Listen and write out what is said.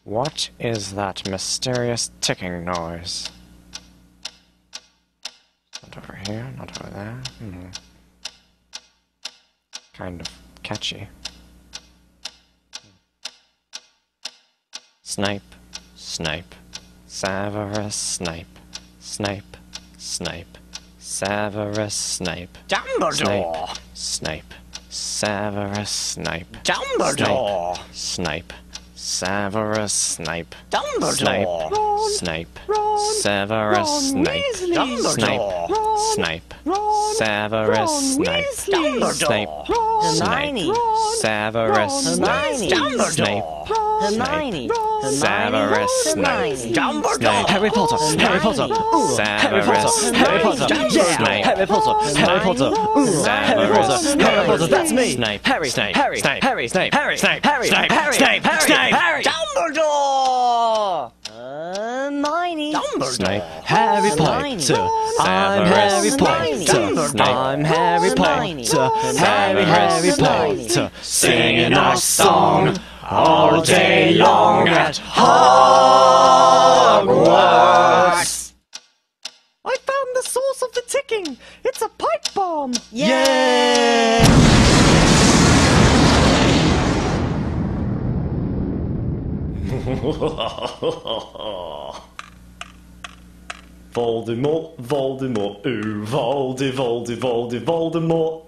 What is that mysterious ticking noise? Not over here, not over there. Kind of catchy. Snipe, snipe, Severus Snape, Snape, Snape, Severus Snape, Dumbledore! Snape, Severus Snape, Dumbledore! Snape, Severus Snape, Dumbledore! Snape, Ron, Severus Ron Snape, Weasley. Snape, Ron, Snape, Ron, Severus Ron Snape, Weasley. Snape, Ron, Snape, Ron, Severus Ron Snape, Weasley. Snape, Hermione, Severus Snape, Dumbledore, Harry Potter, Harry Potter, ooh, Harry Potter, Harry Potter, yeah, Harry Potter, Harry Potter, ooh, Harry Potter, Harry Potter, that's me, Snape, Harry, Snape, Harry, Snape, Harry, Snape, Harry, Snape, Harry, Snape, Harry, Snape, Harry, Snape, Harry, Dumbledore! Hermione, Snape, Harry Potter, I'm Harry Potter, I'm Harry Potter, Harry Potter, singing our song all day long at Hogwarts. I found the source of the ticking. It's a pipe bomb. Yeah! Voldemort, Voldemort, ooh, Voldemort.